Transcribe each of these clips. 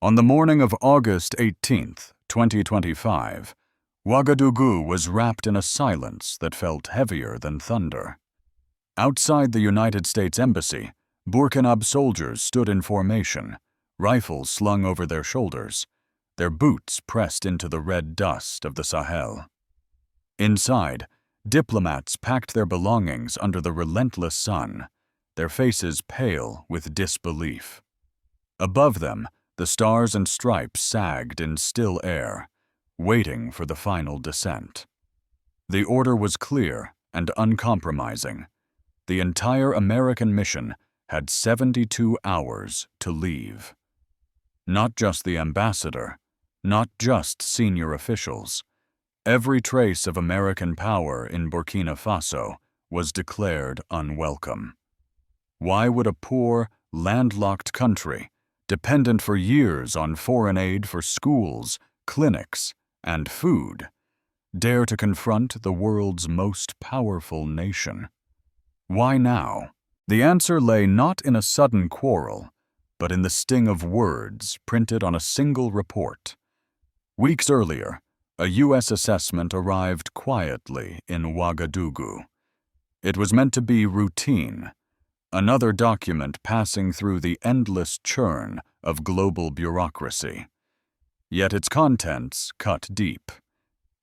On the morning of August 18th, 2025, Ouagadougou was wrapped in a silence that felt heavier than thunder. Outside the United States Embassy, Burkinab soldiers stood in formation, rifles slung over their shoulders, their boots pressed into the red dust of the Sahel. Inside, diplomats packed their belongings under the relentless sun, their faces pale with disbelief. Above them, the stars and stripes sagged in still air, waiting for the final descent. The order was clear and uncompromising. The entire American mission had 72 hours to leave. Not just the ambassador, not just senior officials. Every trace of American power in Burkina Faso was declared unwelcome. Why would a poor, landlocked country, dependent for years on foreign aid for schools, clinics, and food, dare to confront the world's most powerful nation? Why now? The answer lay not in a sudden quarrel, but in the sting of words printed on a single report. Weeks earlier, a U.S. assessment arrived quietly in Ouagadougou. It was meant to be routine, another document passing through the endless churn of global bureaucracy. Yet its contents cut deep.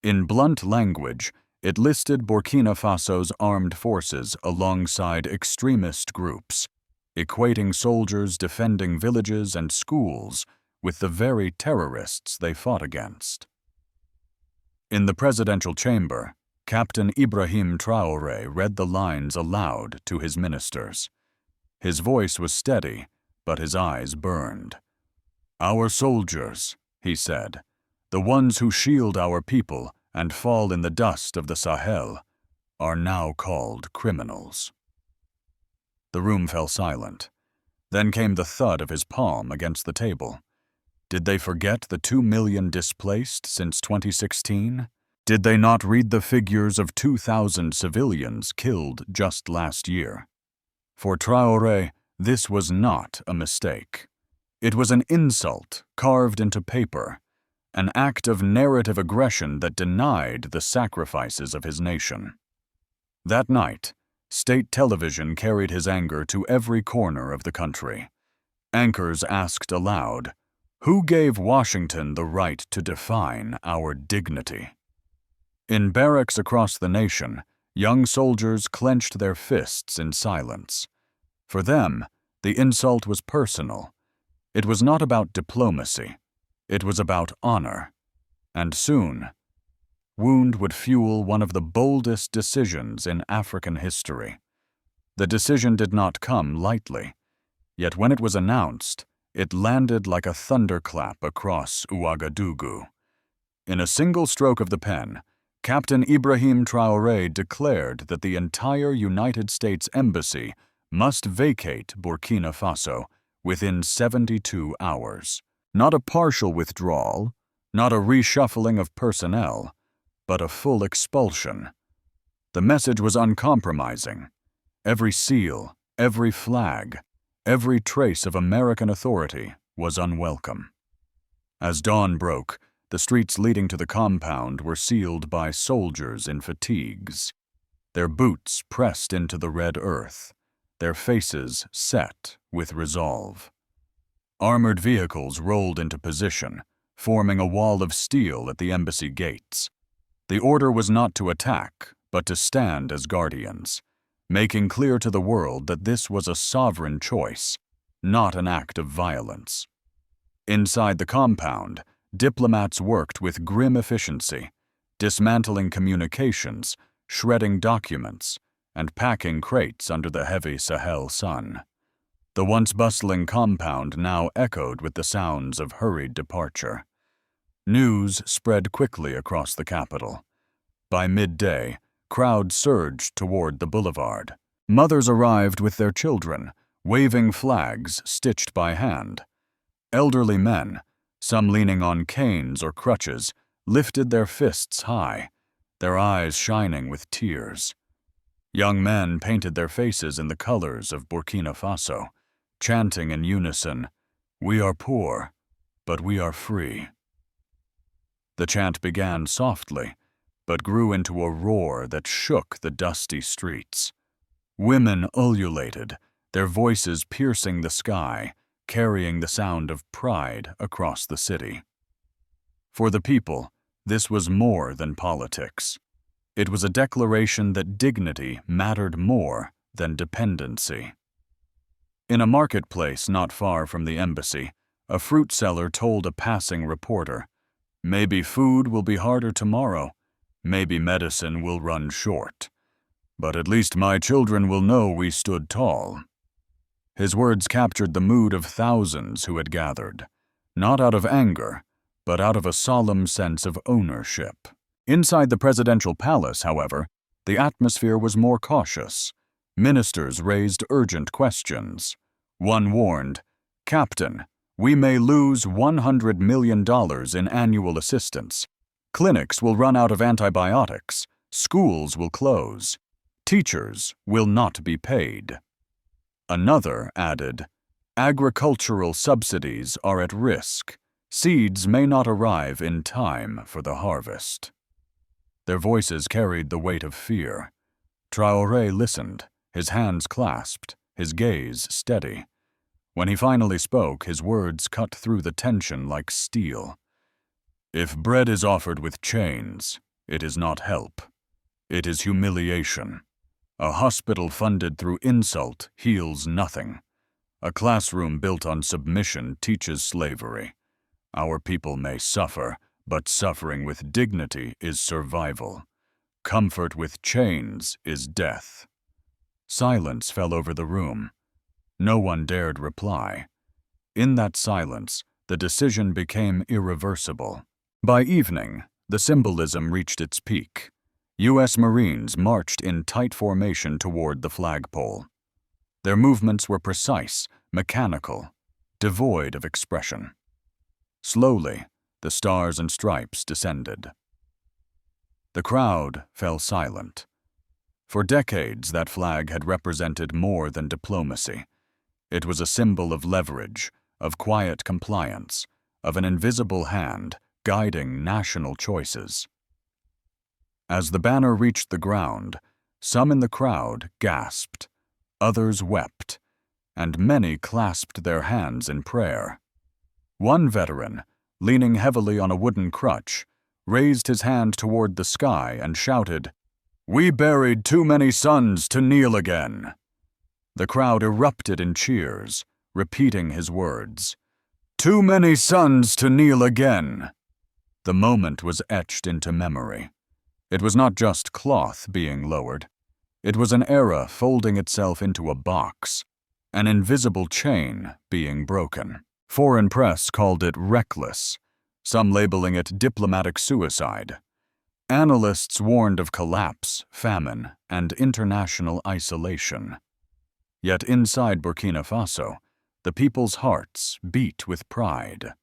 In blunt language, it listed Burkina Faso's armed forces alongside extremist groups, equating soldiers defending villages and schools with the very terrorists they fought against. In the presidential chamber, Captain Ibrahim Traoré read the lines aloud to his ministers. His voice was steady, but his eyes burned. "Our soldiers," he said, "the ones who shield our people and fall in the dust of the Sahel, are now called criminals." The room fell silent. Then came the thud of his palm against the table. Did they forget the 2 million displaced since 2016? Did they not read the figures of 2,000 civilians killed just last year? For Traoré, this was not a mistake. It was an insult carved into paper, an act of narrative aggression that denied the sacrifices of his nation. That night, state television carried his anger to every corner of the country. Anchors asked aloud, "Who gave Washington the right to define our dignity?" In barracks across the nation, young soldiers clenched their fists in silence. For them, the insult was personal. It was not about diplomacy. It was about honor. And soon, wound would fuel one of the boldest decisions in African history. The decision did not come lightly, yet when it was announced, it landed like a thunderclap across Ouagadougou. In a single stroke of the pen, Captain Ibrahim Traoré declared that the entire United States Embassy must vacate Burkina Faso within 72 hours. Not a partial withdrawal, not a reshuffling of personnel, but a full expulsion. The message was uncompromising. Every seal, every flag, every trace of American authority was unwelcome. As dawn broke, the streets leading to the compound were sealed by soldiers in fatigues, their boots pressed into the red earth, their faces set with resolve. Armored vehicles rolled into position, forming a wall of steel at the embassy gates. The order was not to attack, but to stand as guardians, making clear to the world that this was a sovereign choice, not an act of violence. Inside the compound, diplomats worked with grim efficiency, dismantling communications, shredding documents, and packing crates under the heavy Sahel sun. The once bustling compound now echoed with the sounds of hurried departure. News spread quickly across the capital. By midday, crowds surged toward the boulevard. Mothers arrived with their children, waving flags stitched by hand. Elderly men, some leaning on canes or crutches, lifted their fists high, their eyes shining with tears. Young men painted their faces in the colors of Burkina Faso, chanting in unison, "We are poor, but we are free." The chant began softly, but grew into a roar that shook the dusty streets. Women ululated, their voices piercing the sky, carrying the sound of pride across the city. For the people, this was more than politics. It was a declaration that dignity mattered more than dependency. In a marketplace not far from the embassy, a fruit seller told a passing reporter, "Maybe food will be harder tomorrow. Maybe medicine will run short. But at least my children will know we stood tall." His words captured the mood of thousands who had gathered, not out of anger, but out of a solemn sense of ownership. Inside the presidential palace, however, the atmosphere was more cautious. Ministers raised urgent questions. One warned, "Captain, we may lose $100 million in annual assistance. Clinics will run out of antibiotics. Schools will close. Teachers will not be paid." Another added, "Agricultural subsidies are at risk. Seeds may not arrive in time for the harvest." Their voices carried the weight of fear. Traore listened, his hands clasped, his gaze steady. When he finally spoke, his words cut through the tension like steel. "If bread is offered with chains, it is not help. It is humiliation. A hospital funded through insult heals nothing. A classroom built on submission teaches slavery. Our people may suffer, but suffering with dignity is survival. Comfort with chains is death." Silence fell over the room. No one dared reply. In that silence, the decision became irreversible. By evening, the symbolism reached its peak. U.S. Marines marched in tight formation toward the flagpole. Their movements were precise, mechanical, devoid of expression. Slowly, the stars and stripes descended. The crowd fell silent. For decades, that flag had represented more than diplomacy. It was a symbol of leverage, of quiet compliance, of an invisible hand guiding national choices. As the banner reached the ground, some in the crowd gasped, others wept, and many clasped their hands in prayer. One veteran, leaning heavily on a wooden crutch, raised his hand toward the sky and shouted, "We buried too many sons to kneel again." The crowd erupted in cheers, repeating his words, "Too many sons to kneel again." The moment was etched into memory. It was not just cloth being lowered. It was an era folding itself into a box, an invisible chain being broken. Foreign press called it reckless, some labeling it diplomatic suicide. Analysts warned of collapse, famine, and international isolation. Yet inside Burkina Faso, the people's hearts beat with pride.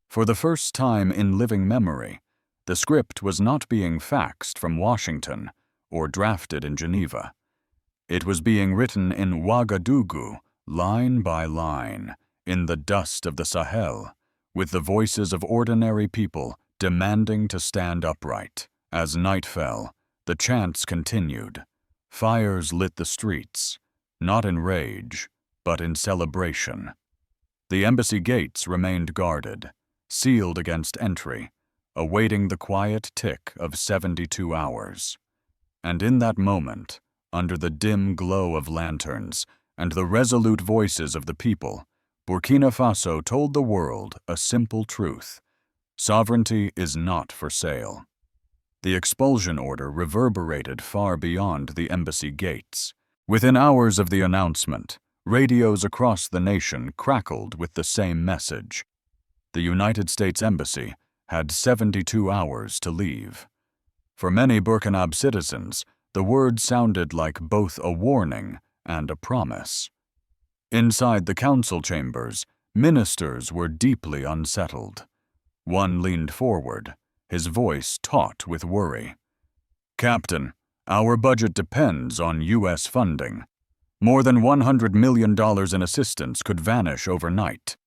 For the first time in living memory, the script was not being faxed from Washington or drafted in Geneva. It was being written in Ouagadougou, line by line, in the dust of the Sahel, with the voices of ordinary people demanding to stand upright. As night fell, the chants continued. Fires lit the streets, not in rage, but in celebration. The embassy gates remained guarded, sealed against entry, awaiting the quiet tick of 72 hours. And in that moment, under the dim glow of lanterns and the resolute voices of the people, Burkina Faso told the world a simple truth: sovereignty is not for sale. The expulsion order reverberated far beyond the embassy gates. Within hours of the announcement, radios across the nation crackled with the same message. The United States Embassy had 72 hours to leave. For many Burkinab citizens, the word sounded like both a warning and a promise. Inside the council chambers, ministers were deeply unsettled. One leaned forward, his voice taut with worry. "Captain, our budget depends on U.S. funding. More than $100 million in assistance could vanish overnight."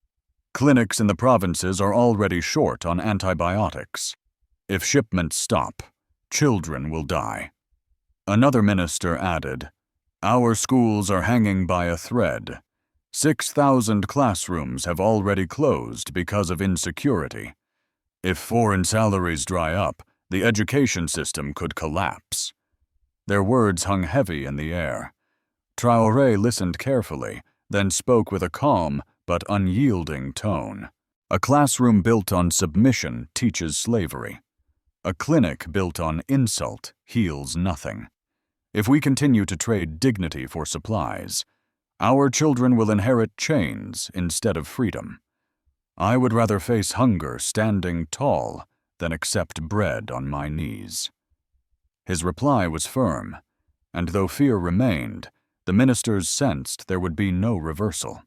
Clinics in the provinces are already short on antibiotics. If shipments stop, children will die. Another minister added, "Our schools are hanging by a thread. 6,000 classrooms have already closed because of insecurity. If foreign salaries dry up, the education system could collapse." Their words hung heavy in the air. Traore listened carefully, then spoke with a calm but unyielding tone. A classroom built on submission teaches slavery. A clinic built on insult heals nothing. If we continue to trade dignity for supplies, our children will inherit chains instead of freedom. I would rather face hunger standing tall than accept bread on my knees. His reply was firm, and though fear remained, the ministers sensed there would be no reversal.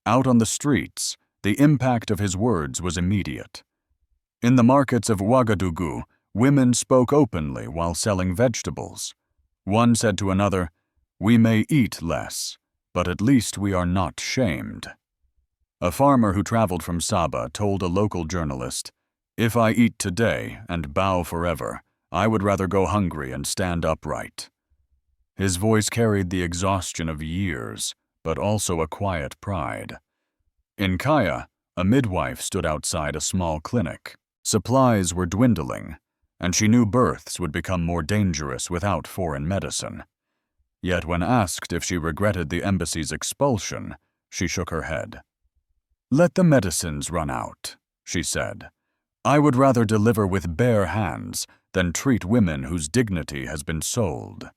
Out on the streets, the impact of his words was immediate. In the markets of Ouagadougou, women spoke openly while selling vegetables. One said to another, "We may eat less, but at least we are not shamed." A farmer who traveled from Saba told a local journalist, "If I eat today and bow forever, I would rather go hungry and stand upright." His voice carried the exhaustion of years, but also a quiet pride. In Kaya, a midwife stood outside a small clinic. Supplies were dwindling, and she knew births would become more dangerous without foreign medicine. Yet when asked if she regretted the embassy's expulsion, she shook her head. "Let the medicines run out," she said. "I would rather deliver with bare hands than treat women whose dignity has been sold."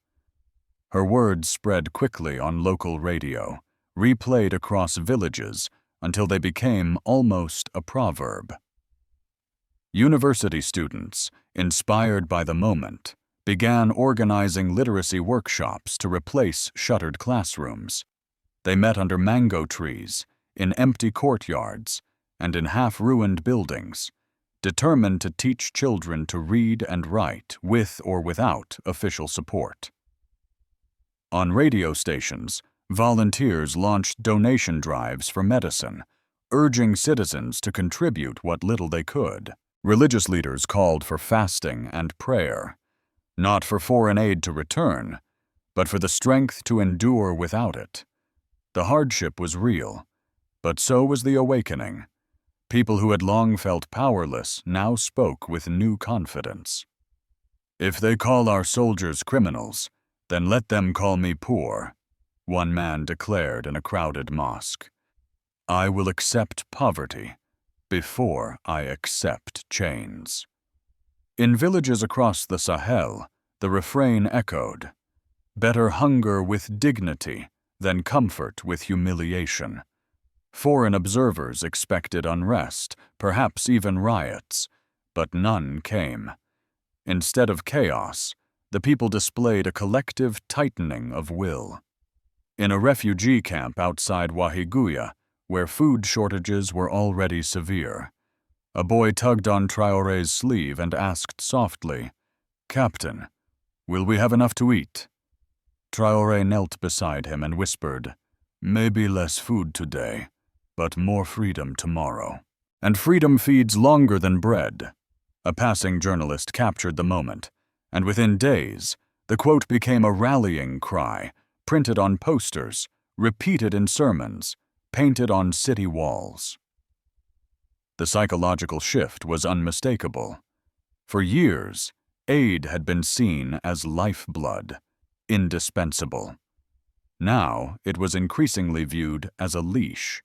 Her words spread quickly on local radio, replayed across villages until they became almost a proverb. University students, inspired by the moment, began organizing literacy workshops to replace shuttered classrooms. They met under mango trees, in empty courtyards, and in half-ruined buildings, determined to teach children to read and write with or without official support. On radio stations, volunteers launched donation drives for medicine, urging citizens to contribute what little they could. Religious leaders called for fasting and prayer, not for foreign aid to return, but for the strength to endure without it. The hardship was real, but so was the awakening. People who had long felt powerless now spoke with new confidence. "If they call our soldiers criminals, then let them call me poor," one man declared in a crowded mosque. "I will accept poverty before I accept chains." In villages across the Sahel, the refrain echoed, "Better hunger with dignity than comfort with humiliation." Foreign observers expected unrest, perhaps even riots, but none came. Instead of chaos, the people displayed a collective tightening of will. In a refugee camp outside Wahiguya, where food shortages were already severe, a boy tugged on Traore's sleeve and asked softly, "Captain, will we have enough to eat?" Traore knelt beside him and whispered, "Maybe less food today, but more freedom tomorrow." And freedom feeds longer than bread. A passing journalist captured the moment, and within days, the quote became a rallying cry, printed on posters, repeated in sermons, painted on city walls. The psychological shift was unmistakable. For years, aid had been seen as lifeblood, indispensable. Now it was increasingly viewed as a leash.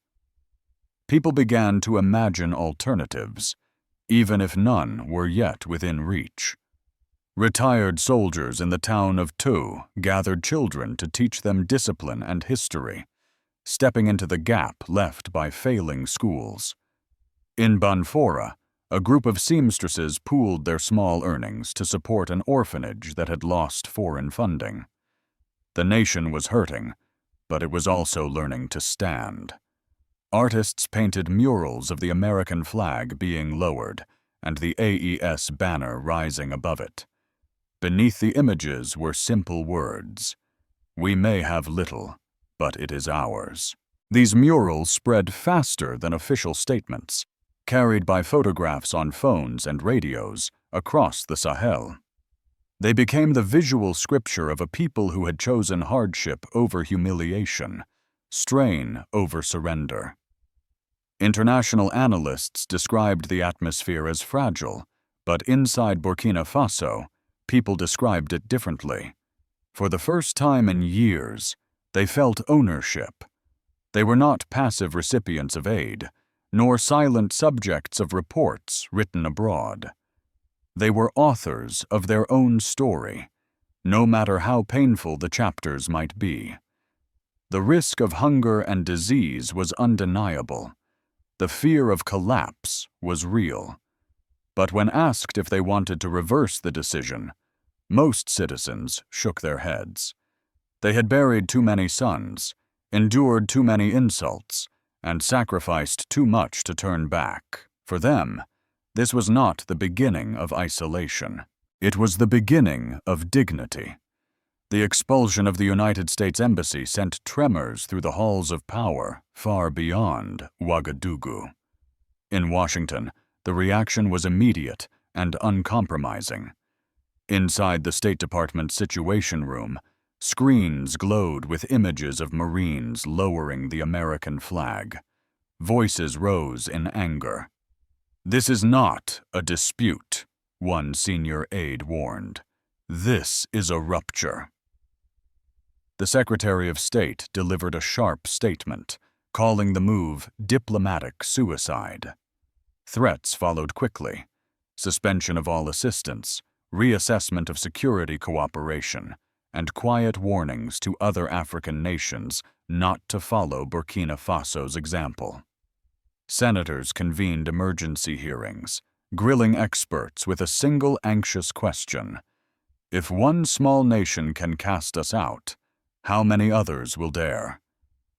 People began to imagine alternatives, even if none were yet within reach. Retired soldiers in the town of Tu gathered children to teach them discipline and history, stepping into the gap left by failing schools. In Banfora, a group of seamstresses pooled their small earnings to support an orphanage that had lost foreign funding. The nation was hurting, but it was also learning to stand. Artists painted murals of the American flag being lowered and the AES banner rising above it. Beneath the images were simple words, "We may have little, but it is ours." These murals spread faster than official statements, carried by photographs on phones and radios across the Sahel. They became the visual scripture of a people who had chosen hardship over humiliation, strain over surrender. International analysts described the atmosphere as fragile, but inside Burkina Faso, people described it differently. For the first time in years, they felt ownership. They were not passive recipients of aid, nor silent subjects of reports written abroad. They were authors of their own story, no matter how painful the chapters might be. The risk of hunger and disease was undeniable. The fear of collapse was real. But when asked if they wanted to reverse the decision, most citizens shook their heads. They had buried too many sons, endured too many insults, and sacrificed too much to turn back. For them, this was not the beginning of isolation. It was the beginning of dignity. The expulsion of the United States Embassy sent tremors through the halls of power far beyond Ouagadougou. In Washington, the reaction was immediate and uncompromising. Inside the State Department's Situation Room, screens glowed with images of Marines lowering the American flag. Voices rose in anger. "This is not a dispute," one senior aide warned. "This is a rupture." The Secretary of State delivered a sharp statement, calling the move diplomatic suicide. Threats followed quickly: suspension of all assistance, reassessment of security cooperation, and quiet warnings to other African nations not to follow Burkina Faso's example. Senators convened emergency hearings, grilling experts with a single anxious question: if one small nation can cast us out, how many others will dare?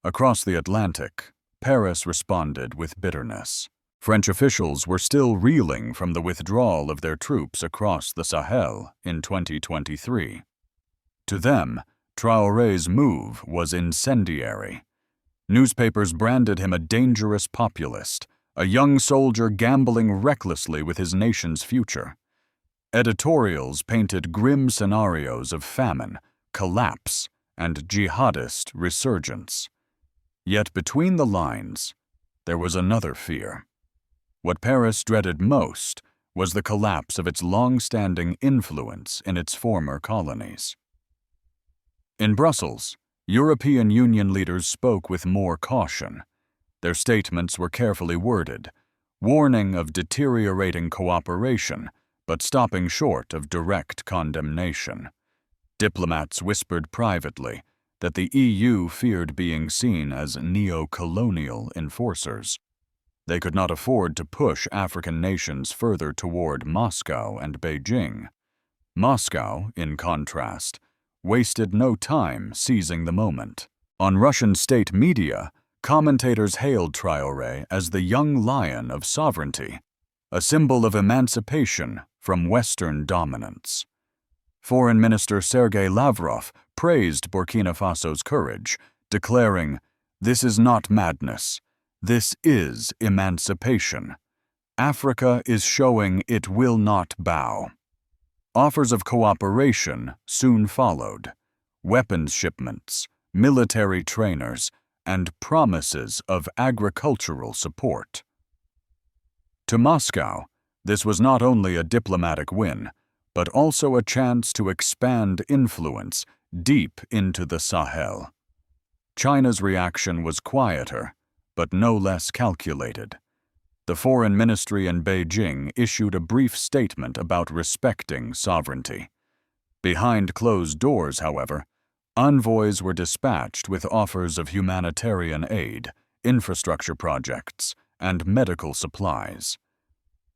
Across the Atlantic, Paris responded with bitterness. French officials were still reeling from the withdrawal of their troops across the Sahel in 2023. To them, Traoré's move was incendiary. Newspapers branded him a dangerous populist, a young soldier gambling recklessly with his nation's future. Editorials painted grim scenarios of famine, collapse, and jihadist resurgence. Yet between the lines, there was another fear. What Paris dreaded most was the collapse of its long-standing influence in its former colonies. In Brussels, European Union leaders spoke with more caution. Their statements were carefully worded, warning of deteriorating cooperation, but stopping short of direct condemnation. Diplomats whispered privately that the EU feared being seen as neo-colonial enforcers. They could not afford to push African nations further toward Moscow and Beijing. Moscow, in contrast, wasted no time seizing the moment. On Russian state media, commentators hailed Traoré as the young lion of sovereignty, a symbol of emancipation from Western dominance. Foreign Minister Sergei Lavrov praised Burkina Faso's courage, declaring, "This is not madness. This is emancipation. Africa is showing it will not bow." Offers of cooperation soon followed: weapons shipments, military trainers, and promises of agricultural support. To Moscow, this was not only a diplomatic win, but also a chance to expand influence deep into the Sahel. China's reaction was quieter, but no less calculated. The Foreign Ministry in Beijing issued a brief statement about respecting sovereignty. Behind closed doors, however, envoys were dispatched with offers of humanitarian aid, infrastructure projects, and medical supplies.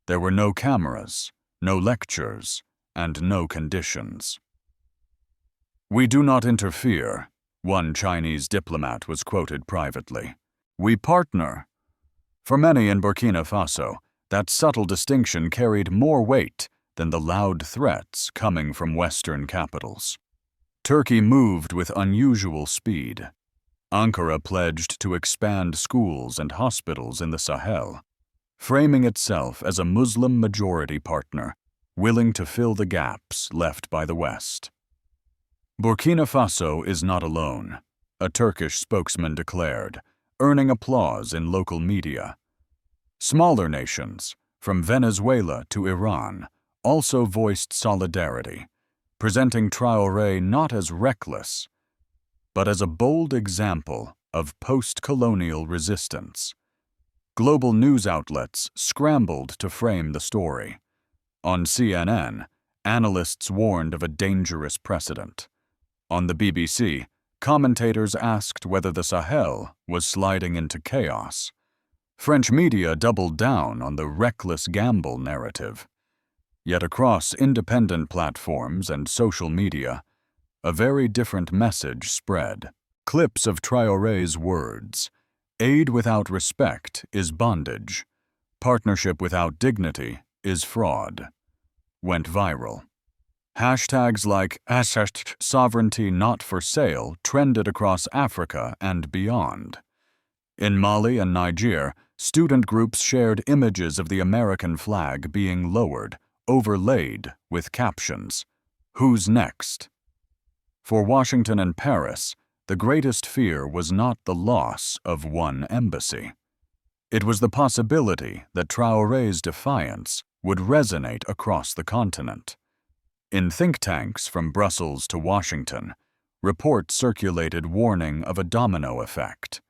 There were no cameras, no lectures, and no conditions. "We do not interfere," one Chinese diplomat was quoted privately. "We partner." For many in Burkina Faso, that subtle distinction carried more weight than the loud threats coming from Western capitals. Turkey moved with unusual speed. Ankara pledged to expand schools and hospitals in the Sahel, framing itself as a Muslim-majority partner willing to fill the gaps left by the West. Burkina Faso is not alone, a Turkish spokesman declared, earning applause in local media. Smaller nations, from Venezuela to Iran, also voiced solidarity, presenting Traore not as reckless, but as a bold example of post-colonial resistance. Global news outlets scrambled to frame the story. On CNN, analysts warned of a dangerous precedent. On the BBC, commentators asked whether the Sahel was sliding into chaos. French media doubled down on the reckless gamble narrative. Yet across independent platforms and social media, a very different message spread. Clips of Traoré's words, "Aid without respect is bondage. Partnership without dignity is fraud," went viral. Hashtags like #sovereignty not for sale trended across Africa and beyond. In Mali and Niger, student groups shared images of the American flag being lowered, overlaid with captions, "Who's next?" For Washington and Paris, the greatest fear was not the loss of one embassy. It was the possibility that Traoré's defiance would resonate across the continent. In think tanks from Brussels to Washington, reports circulated warning of a domino effect.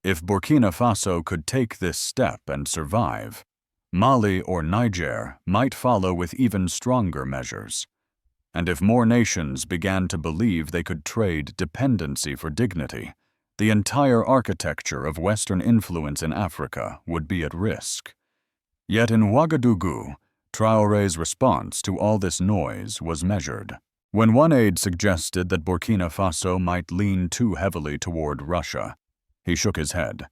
If Burkina Faso could take this step and survive, Mali or Niger might follow with even stronger measures. And if more nations began to believe they could trade dependency for dignity, the entire architecture of Western influence in Africa would be at risk. Yet in Ouagadougou, Traoré's response to all this noise was measured. When one aide suggested that Burkina Faso might lean too heavily toward Russia, he shook his head.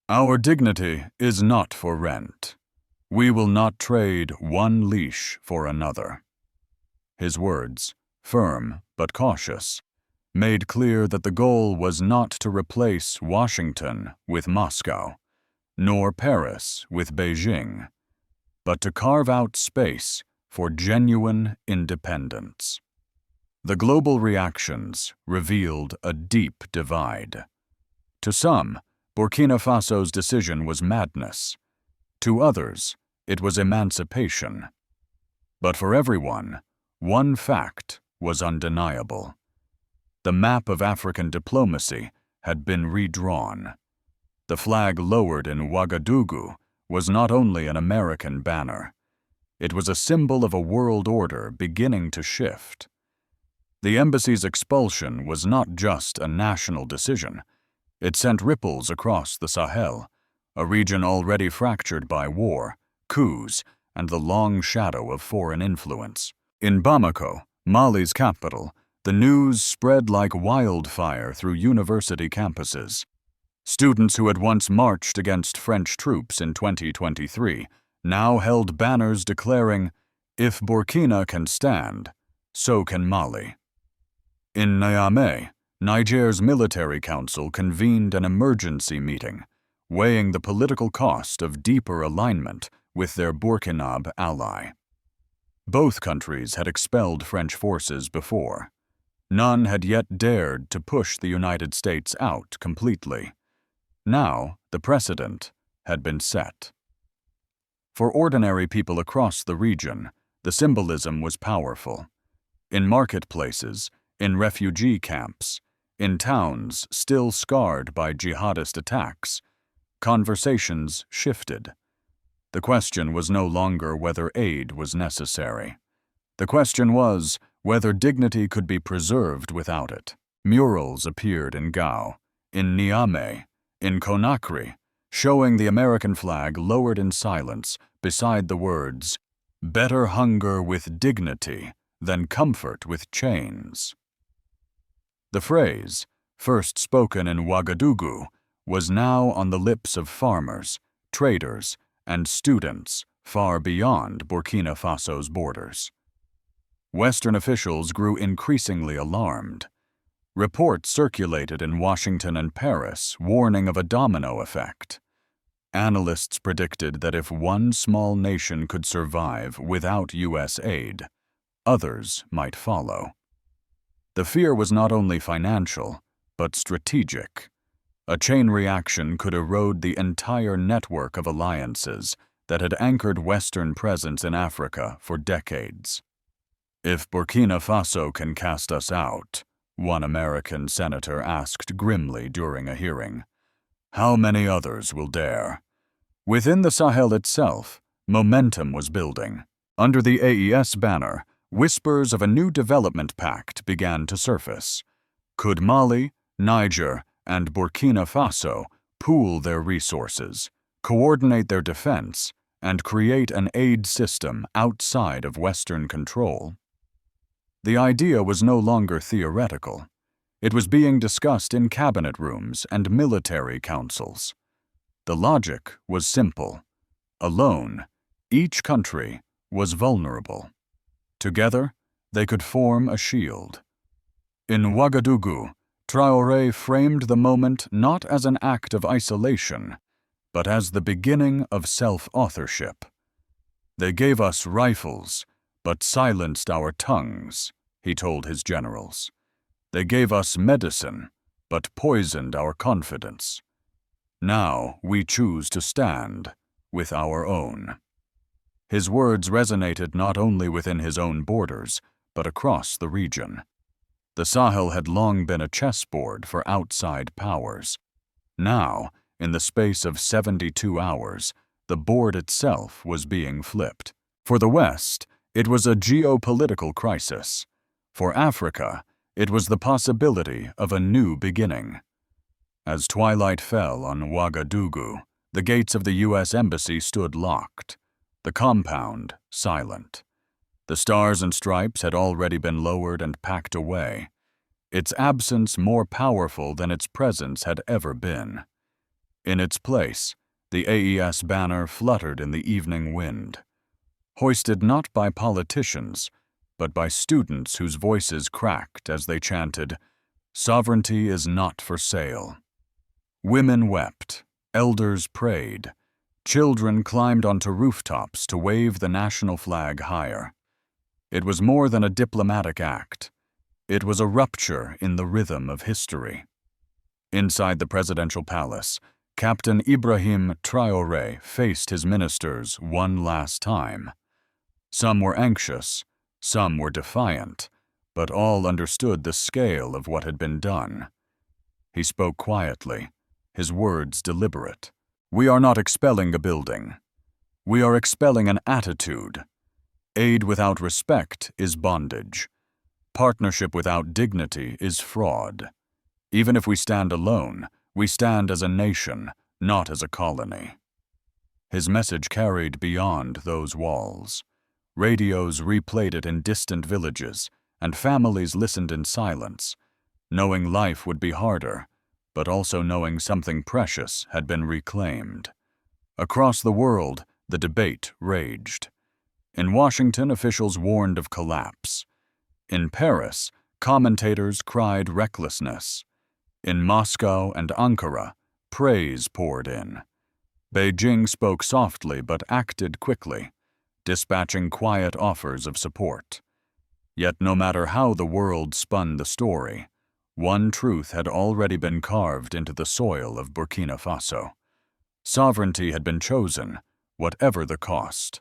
"Our dignity is not for rent. We will not trade one leash for another." His words, firm but cautious, made clear that the goal was not to replace Washington with Moscow, nor Paris with Beijing, but to carve out space for genuine independence. The global reactions revealed a deep divide. To some, Burkina Faso's decision was madness. To others, it was emancipation. But for everyone, one fact was undeniable. The map of African diplomacy had been redrawn. The flag lowered in Ouagadougou was not only an American banner. It was a symbol of a world order beginning to shift. The embassy's expulsion was not just a national decision. It sent ripples across the Sahel, a region already fractured by war, coups, and the long shadow of foreign influence. In Bamako, Mali's capital, the news spread like wildfire through university campuses. Students who had once marched against French troops in 2023 now held banners declaring, "If Burkina can stand, so can Mali." In Niamey, Niger's military council convened an emergency meeting, weighing the political cost of deeper alignment with their Burkinab ally. Both countries had expelled French forces before. None had yet dared to push the United States out completely. Now, the precedent had been set. For ordinary people across the region, the symbolism was powerful. In marketplaces, in refugee camps, in towns still scarred by jihadist attacks, conversations shifted. The question was no longer whether aid was necessary. The question was whether dignity could be preserved without it. Murals appeared in Gao, in Niamey, in Conakry, showing the American flag lowered in silence beside the words, "Better hunger with dignity than comfort with chains." The phrase, first spoken in Ouagadougou, was now on the lips of farmers, traders, and students far beyond Burkina Faso's borders. Western officials grew increasingly alarmed. Reports circulated in Washington and Paris warning of a domino effect. Analysts predicted that if one small nation could survive without U.S. aid, others might follow. The fear was not only financial, but strategic. A chain reaction could erode the entire network of alliances that had anchored Western presence in Africa for decades. "If Burkina Faso can cast us out," one American senator asked grimly during a hearing, "how many others will dare?" Within the Sahel itself, momentum was building. Under the AES banner, whispers of a new development pact began to surface. Could Mali, Niger, and Burkina Faso pool their resources, coordinate their defense, and create an aid system outside of Western control? The idea was no longer theoretical. It was being discussed in cabinet rooms and military councils. The logic was simple. Alone, each country was vulnerable. Together, they could form a shield. In Ouagadougou, Traoré framed the moment not as an act of isolation, but as the beginning of self-authorship. "They gave us rifles, but silenced our tongues," he told his generals. "They gave us medicine, but poisoned our confidence. Now we choose to stand with our own." His words resonated not only within his own borders, but across the region. The Sahel had long been a chessboard for outside powers. Now, in the space of 72 hours, the board itself was being flipped. For the West, it was a geopolitical crisis. For Africa, it was the possibility of a new beginning. As twilight fell on Ouagadougou, the gates of the U.S. Embassy stood locked, the compound silent. The stars and stripes had already been lowered and packed away, its absence more powerful than its presence had ever been. In its place, the AES banner fluttered in the evening wind, hoisted not by politicians, but by students whose voices cracked as they chanted, "Sovereignty is not for sale." Women wept, elders prayed, children climbed onto rooftops to wave the national flag higher. It was more than a diplomatic act. It was a rupture in the rhythm of history. Inside the presidential palace, Captain Ibrahim Traoré faced his ministers one last time. Some were anxious, some were defiant, but all understood the scale of what had been done. He spoke quietly, his words deliberate. "We are not expelling a building. We are expelling an attitude. Aid without respect is bondage. Partnership without dignity is fraud. Even if we stand alone, we stand as a nation, not as a colony." His message carried beyond those walls. Radios replayed it in distant villages, and families listened in silence, knowing life would be harder, but also knowing something precious had been reclaimed. Across the world, the debate raged. In Washington, officials warned of collapse. In Paris, commentators cried recklessness. In Moscow and Ankara, praise poured in. Beijing spoke softly but acted quickly, dispatching quiet offers of support. Yet no matter how the world spun the story, one truth had already been carved into the soil of Burkina Faso. Sovereignty had been chosen, whatever the cost.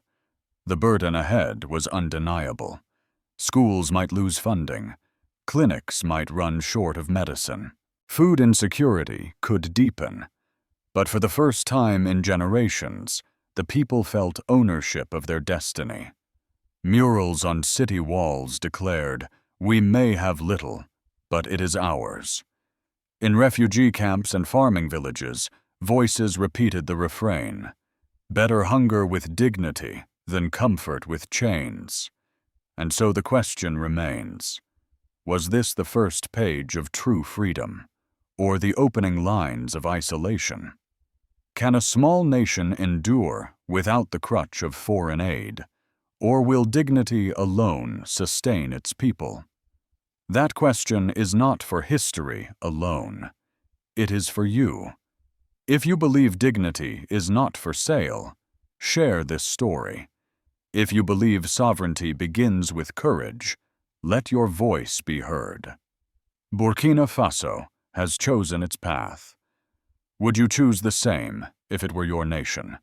The burden ahead was undeniable. Schools might lose funding. Clinics might run short of medicine. Food insecurity could deepen. But for the first time in generations, the people felt ownership of their destiny. Murals on city walls declared, "We may have little, but it is ours." In refugee camps and farming villages, voices repeated the refrain, "Better hunger with dignity than comfort with chains." And so the question remains, was this the first page of true freedom, or the opening lines of isolation? Can a small nation endure without the crutch of foreign aid, or will dignity alone sustain its people? That question is not for history alone. It is for you. If you believe dignity is not for sale, share this story. If you believe sovereignty begins with courage, let your voice be heard. Burkina Faso has chosen its path. Would you choose the same if it were your nation?